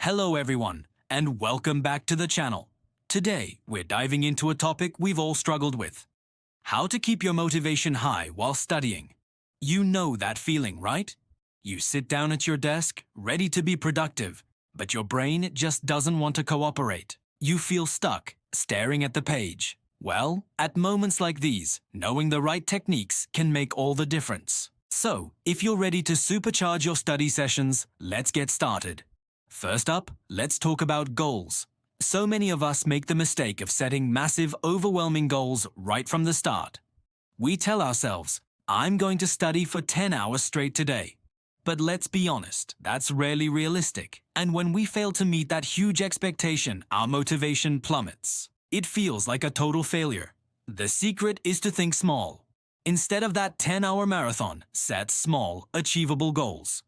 Hello everyone, and welcome back to the channel. Today, we're diving into a topic we've all struggled with. How to keep your motivation high while studying. You know that feeling, right? You sit down at your desk, ready to be productive, but your brain just doesn't want to cooperate. You feel stuck, staring at the page. Well, at moments like these, knowing the right techniques can make all the difference. So, if you're ready to supercharge your study sessions, let's get started. First up, let's talk about goals. So many of us make the mistake of setting massive, overwhelming goals right from the start. We tell ourselves, I'm going to study for 10 hours straight today. But let's be honest, that's rarely realistic. And when we fail to meet that huge expectation, our motivation plummets. It feels like a total failure. The secret is to think small. Instead of that 10-hour marathon, set small, achievable goals.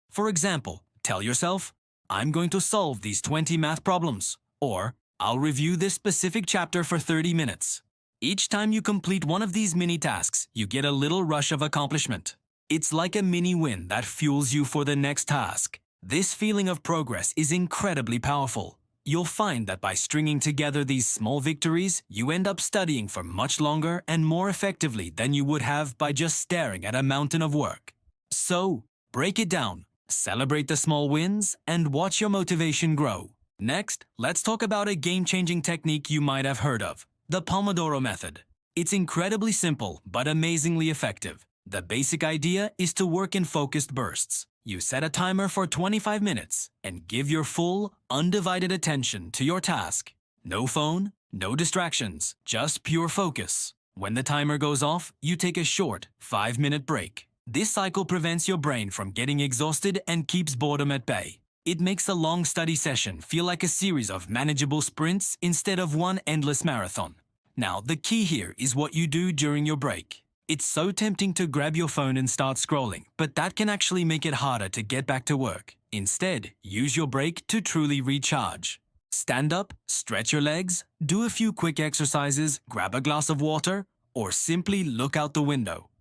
For example, tell yourself, I'm going to solve these 20 math problems, or I'll review this specific chapter for 30 minutes. Each time you complete one of these mini tasks, you get a little rush of accomplishment. It's like a mini win that fuels you for the next task. This feeling of progress is incredibly powerful. You'll find that by stringing together these small victories, you end up studying for much longer and more effectively than you would have by just staring at a mountain of work. So, break it down. Celebrate the small wins and watch your motivation grow. Next, let's talk about a game-changing technique you might have heard of, the Pomodoro method. It's incredibly simple but amazingly effective. The basic idea is to work in focused bursts. You set a timer for 25 minutes and give your full, undivided attention to your task. No phone, no distractions, just pure focus. When the timer goes off, you take a short, 5-minute break. This cycle prevents your brain from getting exhausted and keeps boredom at bay. It makes a long study session feel like a series of manageable sprints instead of one endless marathon. Now, the key here is what you do during your break. It's so tempting to grab your phone and start scrolling, but that can actually make it harder to get back to work. Instead, use your break to truly recharge. Stand up, stretch your legs, do a few quick exercises, grab a glass of water, or simply look out the window.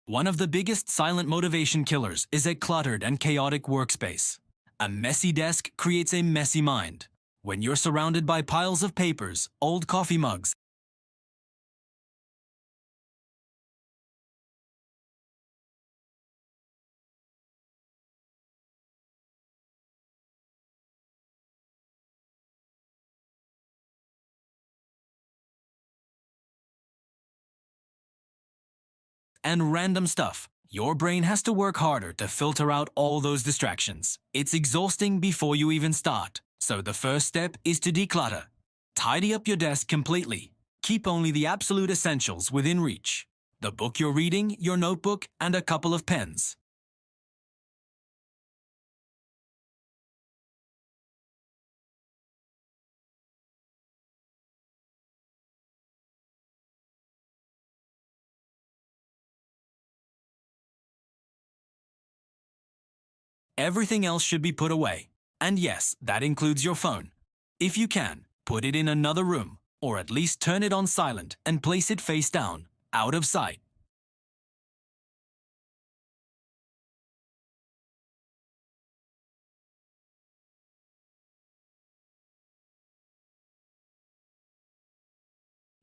One of the biggest silent motivation killers is a cluttered and chaotic workspace. A messy desk creates a messy mind. When you're surrounded by piles of papers, old coffee mugs, and random stuff, Your brain has to work harder to filter out all those distractions. It's exhausting before you even start. So the first step is to declutter. Tidy up your desk completely. Keep only the absolute essentials within reach: the book you're reading, your notebook, and a couple of pens. Everything else should be put away. And yes, that includes your phone. If you can, put it in another room, or at least turn it on silent and place it face down, out of sight.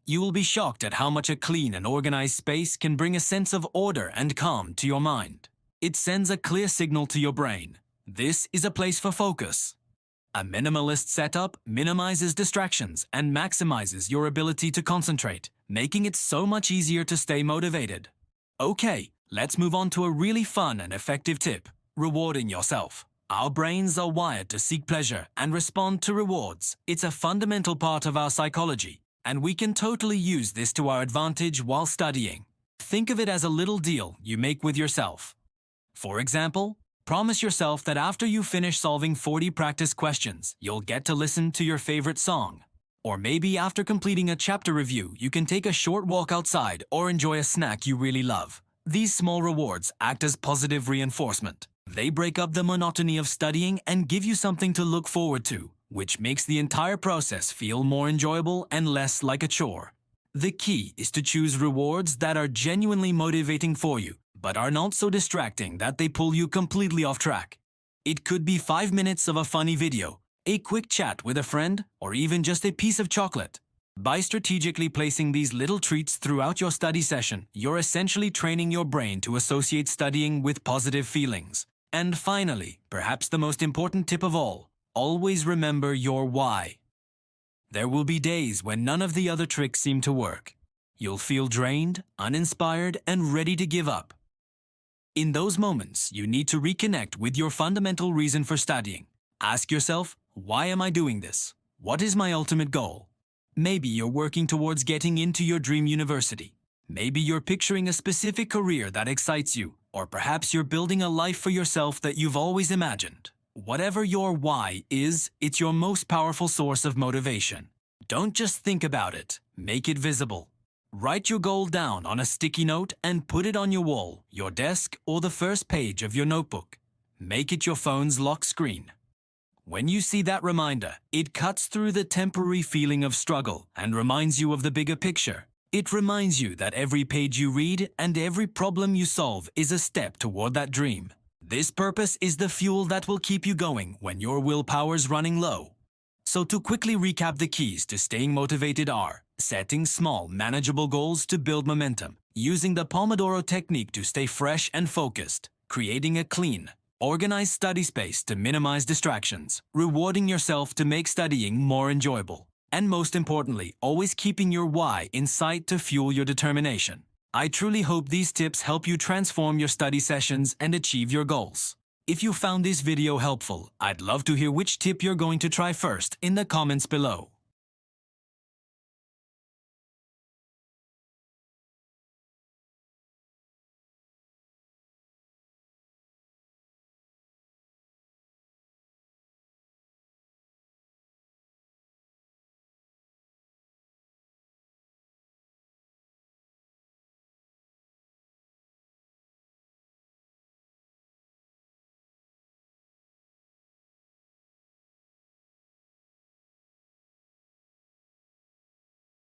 You will be shocked at how much a clean and organized space can bring a sense of order and calm to your mind. It sends a clear signal to your brain. This is a place for focus. A minimalist setup minimizes distractions and maximizes your ability to concentrate, making it so much easier to stay motivated. Okay, let's move on to a really fun and effective tip: rewarding yourself. Our brains are wired to seek pleasure and respond to rewards. It's a fundamental part of our psychology, and we can totally use this to our advantage while studying. Think of it as a little deal you make with yourself. For example, promise yourself that after you finish solving 40 practice questions, you'll get to listen to your favorite song. Or maybe after completing a chapter review, you can take a short walk outside or enjoy a snack you really love. These small rewards act as positive reinforcement. They break up the monotony of studying and give you something to look forward to, which makes the entire process feel more enjoyable and less like a chore. The key is to choose rewards that are genuinely motivating for you, but are not so distracting that they pull you completely off track. It could be 5 minutes of a funny video, a quick chat with a friend, or even just a piece of chocolate. By strategically placing these little treats throughout your study session, you're essentially training your brain to associate studying with positive feelings. And finally, perhaps the most important tip of all, always remember your why. There will be days when none of the other tricks seem to work. You'll feel drained, uninspired, and ready to give up. In those moments, you need to reconnect with your fundamental reason for studying. Ask yourself, why am I doing this? What is my ultimate goal? Maybe you're working towards getting into your dream university. Maybe you're picturing a specific career that excites you, or perhaps you're building a life for yourself that you've always imagined. Whatever your why is, it's your most powerful source of motivation. Don't just think about it, make it visible. Write your goal down on a sticky note and put it on your wall, your desk, or the first page of your notebook. Make it your phone's lock screen. When you see that reminder, it cuts through the temporary feeling of struggle and reminds you of the bigger picture. It reminds you that every page you read and every problem you solve is a step toward that dream. This purpose is the fuel that will keep you going when your willpower's running low. So to quickly recap, the keys to staying motivated are: setting small, manageable goals to build momentum, using the Pomodoro technique to stay fresh and focused, creating a clean, organized study space to minimize distractions, rewarding yourself to make studying more enjoyable, and most importantly, always keeping your why in sight to fuel your determination. I truly hope these tips help you transform your study sessions and achieve your goals. If you found this video helpful, I'd love to hear which tip you're going to try first in the comments below.